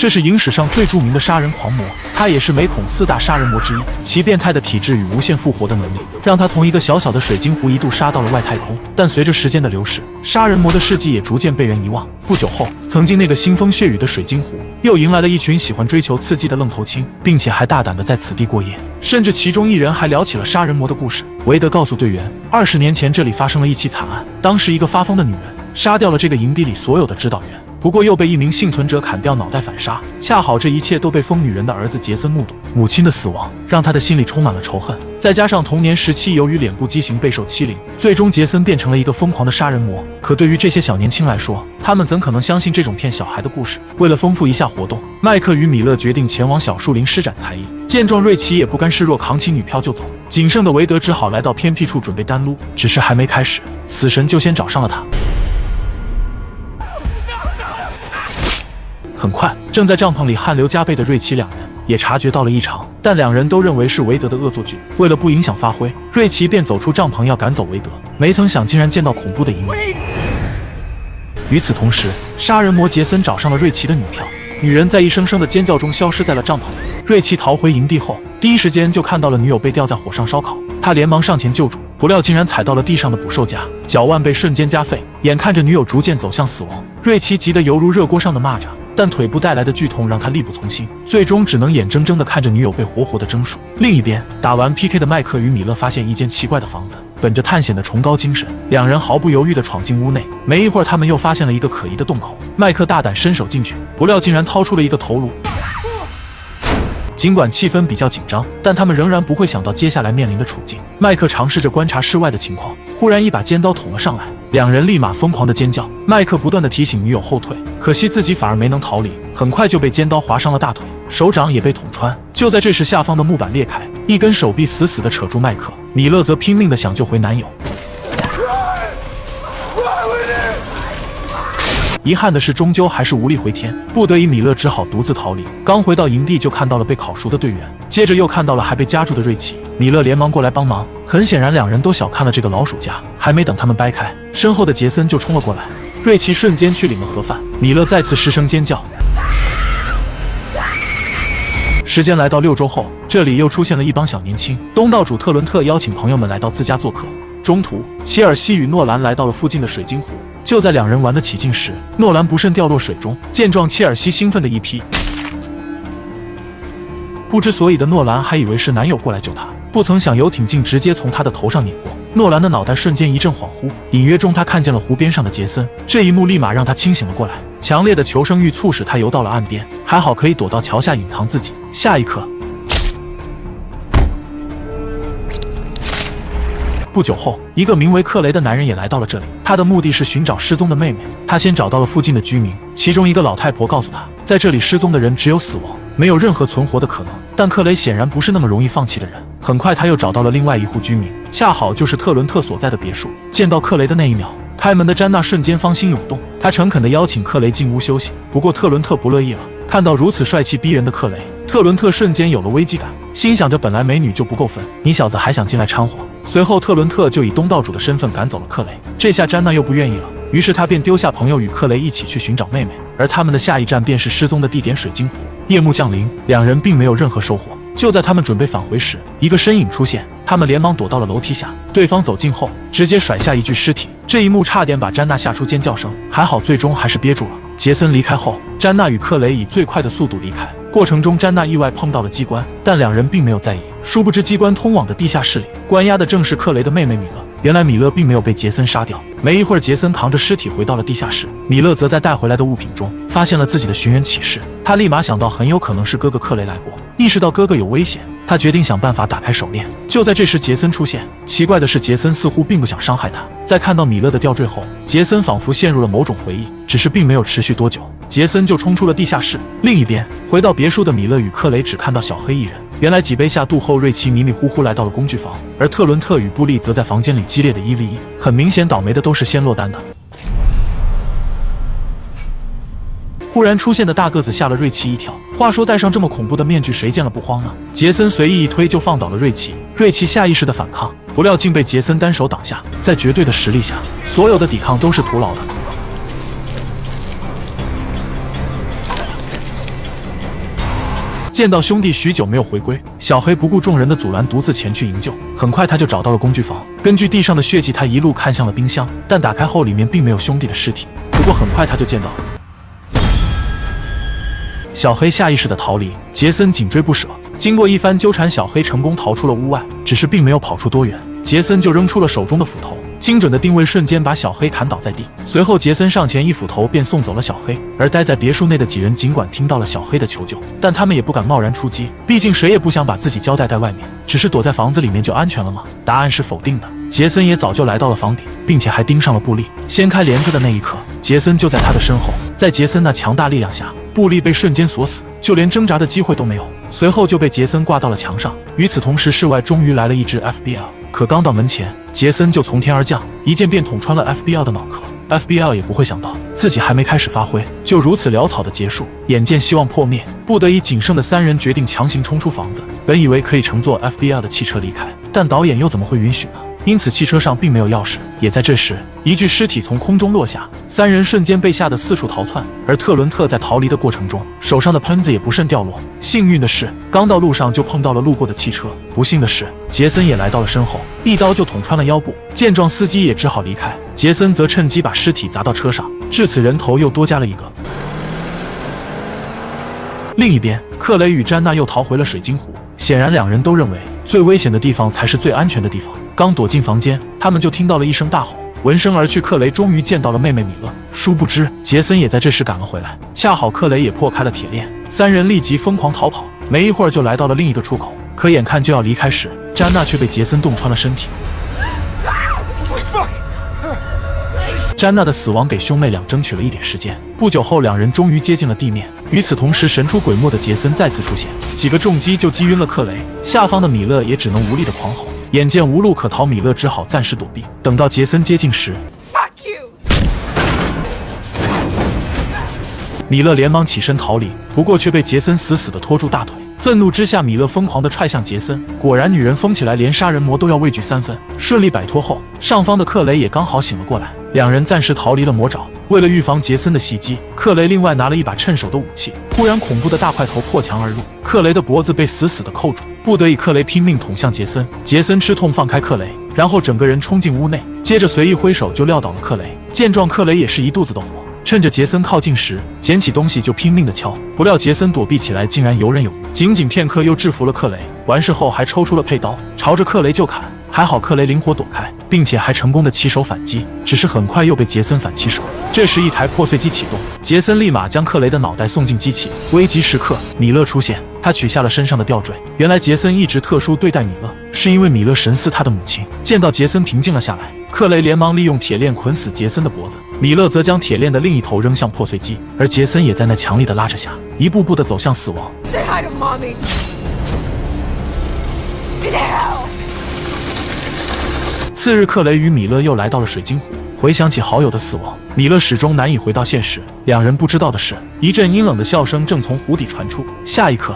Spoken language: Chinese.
这是影史上最著名的杀人狂魔，他也是美恐4大杀人魔之一。其变态的体质与无限复活的能力，让他从一个小小的水晶湖一度杀到了外太空。但随着时间的流逝，杀人魔的事迹也逐渐被人遗忘。不久后，曾经那个腥风血雨的水晶湖，又迎来了一群喜欢追求刺激的愣头青，并且还大胆地在此地过夜。甚至其中一人还聊起了杀人魔的故事。韦德告诉队员，20年前这里发生了一起惨案，当时一个发疯的女人杀掉了这个营地里所有的指导员。不过又被一名幸存者砍掉脑袋反杀，恰好这一切都被疯女人的儿子杰森目睹。母亲的死亡让他的心里充满了仇恨，再加上童年时期由于脸部畸形备受欺凌，最终杰森变成了一个疯狂的杀人魔。可对于这些小年轻来说，他们怎可能相信这种骗小孩的故事？为了丰富一下活动，麦克与米勒决定前往小树林施展才艺。见状，瑞奇也不甘示弱，扛起女票就走。仅剩的韦德只好来到偏僻处准备单撸，只是还没开始，死神就先找上了他。很快，正在帐篷里汗流浃背的瑞奇两人也察觉到了异常，但两人都认为是韦德的恶作剧。为了不影响发挥，瑞奇便走出帐篷要赶走韦德，没曾想竟然见到恐怖的一幕。与此同时，杀人魔杰森找上了瑞奇的女票，女人在一声声的尖叫中消失在了帐篷里。瑞奇逃回营地后，第一时间就看到了女友被吊在火上烧烤，他连忙上前救助，不料竟然踩到了地上的捕兽夹，脚腕被瞬间夹废，眼看着女友逐渐走向死亡，瑞奇急得犹如热锅上的蚂蚱。但腿部带来的剧痛让他力不从心，最终只能眼睁睁地看着女友被活活的蒸熟。另一边，打完 PK 的麦克与米勒发现一间奇怪的房子，本着探险的崇高精神，两人毫不犹豫地闯进屋内。没一会儿，他们又发现了一个可疑的洞口，麦克大胆伸手进去，不料竟然掏出了一个头颅。尽管气氛比较紧张，但他们仍然不会想到接下来面临的处境。麦克尝试着观察室外的情况，忽然一把尖刀捅了上来，两人立马疯狂的尖叫。麦克不断的提醒女友后退，可惜自己反而没能逃离，很快就被尖刀划伤了大腿，手掌也被捅穿。就在这时，下方的木板裂开，一根手臂死死的扯住麦克，米勒则拼命的想救回男友。遗憾的是，终究还是无力回天，不得已，米勒只好独自逃离。刚回到营地，就看到了被烤熟的队员，接着又看到了还被夹住的瑞奇。米勒连忙过来帮忙，很显然两人都小看了这个老鼠夹。还没等他们掰开，身后的杰森就冲了过来，瑞奇瞬间去领了盒饭，米勒再次失声尖叫。时间来到6周后，这里又出现了一帮小年轻。东道主特伦特邀请朋友们来到自家做客，中途切尔西与诺兰来到了附近的水晶湖。就在两人玩得起劲时，诺兰不慎掉落水中。见状，切尔西兴奋的一批，不知所以的诺兰还以为是男友过来救他，不曾想游艇竟直接从他的头上碾过。诺兰的脑袋瞬间一阵恍惚，隐约中他看见了湖边上的杰森，这一幕立马让他清醒了过来。强烈的求生欲促使他游到了岸边，还好可以躲到桥下隐藏自己。下一刻，不久后，一个名为克雷的男人也来到了这里，他的目的是寻找失踪的妹妹。他先找到了附近的居民，其中一个老太婆告诉他，在这里失踪的人只有死亡，没有任何存活的可能。但克雷显然不是那么容易放弃的人。很快他又找到了另外一户居民，恰好就是特伦特所在的别墅。见到克雷的那一秒，开门的詹娜瞬间芳心涌动，她诚恳地邀请克雷进屋休息。不过特伦特不乐意了，看到如此帅气逼人的克雷，特伦特瞬间有了危机感，心想着本来美女就不够分，你小子还想进来掺和。随后特伦特就以东道主的身份赶走了克雷，这下詹娜又不愿意了，于是他便丢下朋友与克雷一起去寻找妹妹，而他们的下一站便是失踪的地点水晶湖。夜幕降临，两人并没有任何收获。就在他们准备返回时，一个身影出现，他们连忙躲到了楼梯下。对方走近后，直接甩下一具尸体，这一幕差点把詹娜吓出尖叫声，还好最终还是憋住了。杰森离开后，詹娜与克雷以最快的速度离开，过程中詹娜意外碰到了机关，但两人并没有在意。殊不知机关通往的地下室里，关押的正是克雷的妹妹米勒。原来米勒并没有被杰森杀掉。没一会儿，杰森扛着尸体回到了地下室，米勒则在带回来的物品中发现了自己的寻人启事。他立马想到很有可能是哥哥克雷来过，意识到哥哥有危险，他决定想办法打开手链。就在这时，杰森出现。奇怪的是，杰森似乎并不想伤害他。在看到米勒的吊坠后，杰森仿佛陷入了某种回忆，只是并没有持续多久，杰森就冲出了地下室。另一边，回到别墅的米勒与克雷只看到小黑一人。原来几杯下肚后，瑞奇迷迷糊糊来到了工具房，而特伦特与布利则在房间里激烈的1v1。很明显，倒霉的都是先落单的。忽然出现的大个子吓了瑞奇一跳。话说戴上这么恐怖的面具，谁见了不慌呢？杰森随意一推就放倒了瑞奇，瑞奇下意识的反抗，不料竟被杰森单手挡下。在绝对的实力下，所有的抵抗都是徒劳的。见到兄弟许久没有回归，小黑不顾众人的阻拦，独自前去营救。很快他就找到了工具房，根据地上的血迹，他一路看向了冰箱，但打开后里面并没有兄弟的尸体。不过很快他就见到小黑下意识的逃离，杰森紧追不舍。经过一番纠缠，小黑成功逃出了屋外，只是并没有跑出多远，杰森就扔出了手中的斧头，精准的定位瞬间把小黑砍倒在地。随后杰森上前一斧头便送走了小黑。而待在别墅内的几人尽管听到了小黑的求救，但他们也不敢贸然出击，毕竟谁也不想把自己交代在外面。只是躲在房子里面就安全了吗？答案是否定的。杰森也早就来到了房顶，并且还盯上了布利。掀开帘子的那一刻，杰森就在他的身后。在杰森那强大力量下，布利被瞬间锁死，就连挣扎的机会都没有，随后就被杰森挂到了墙上。与此同时，室外终于来了一支 FBL， 可刚到门前，杰森就从天而降，一剑便捅穿了 FBL 的脑壳。FBL 也不会想到自己还没开始发挥，就如此潦草的结束。眼见希望破灭，不得已仅剩的三人决定强行冲出房子。本以为可以乘坐 FBL 的汽车离开，但导演又怎么会允许呢？因此汽车上并没有钥匙。也在这时，一具尸体从空中落下，三人瞬间被吓得四处逃窜。而特伦特在逃离的过程中，手上的喷子也不慎掉落。幸运的是，刚到路上就碰到了路过的汽车。不幸的是，杰森也来到了身后，一刀就捅穿了腰部。见状，司机也只好离开，杰森则趁机把尸体砸到车上，至此人头又多加了一个。另一边，克雷与詹娜又逃回了水晶湖。显然两人都认为最危险的地方才是最安全的地方。刚躲进房间，他们就听到了一声大吼，闻声而去。克雷终于见到了妹妹米勒，殊不知杰森也在这时赶了回来。恰好克雷也破开了铁链，三人立即疯狂逃跑。没一会儿就来到了另一个出口，可眼看就要离开时，詹娜却被杰森洞穿了身体。詹娜的死亡给兄妹俩争取了一点时间。不久后，两人终于接近了地面。与此同时，神出鬼没的杰森再次出现，几个重击就击晕了克雷。下方的米勒也只能无力的狂吼。眼见无路可逃，米勒只好暂时躲避。等到杰森接近时，米勒连忙起身逃离，不过却被杰森死死地拖住大腿。愤怒之下，米勒疯狂地踹向杰森。果然，女人疯起来，连杀人魔都要畏惧3分。顺利摆脱后，上方的克雷也刚好醒了过来。两人暂时逃离了魔爪。为了预防杰森的袭击，克雷另外拿了一把趁手的武器。突然，恐怖的大块头破墙而入，克雷的脖子被死死地扣住。不得已，克雷拼命捅向杰森。杰森吃痛放开克雷，然后整个人冲进屋内，接着随意挥手就撂倒了克雷。见状，克雷也是一肚子的火。趁着杰森靠近时，捡起东西就拼命的敲，不料杰森躲避起来竟然游刃有余，仅仅片刻又制服了克雷。完事后还抽出了佩刀，朝着克雷就砍。还好克雷灵活躲开，并且还成功的起手反击，只是很快又被杰森反起手。这时一台破碎机启动，杰森立马将克雷的脑袋送进机器。危急时刻，米勒出现，他取下了身上的吊坠。原来杰森一直特殊对待米勒，是因为米勒神似他的母亲。见到杰森平静了下来，克雷连忙利用铁链捆死杰森的脖子，米勒则将铁链的另一头扔向破碎机，而杰森也在那强力的拉扯下，一步步的走向死亡。Say hi to mommy. In hell. 次日，克雷与米勒又来到了水晶湖。回想起好友的死亡，米勒始终难以回到现实。两人不知道的是，一阵阴冷的笑声正从湖底传出。下一刻，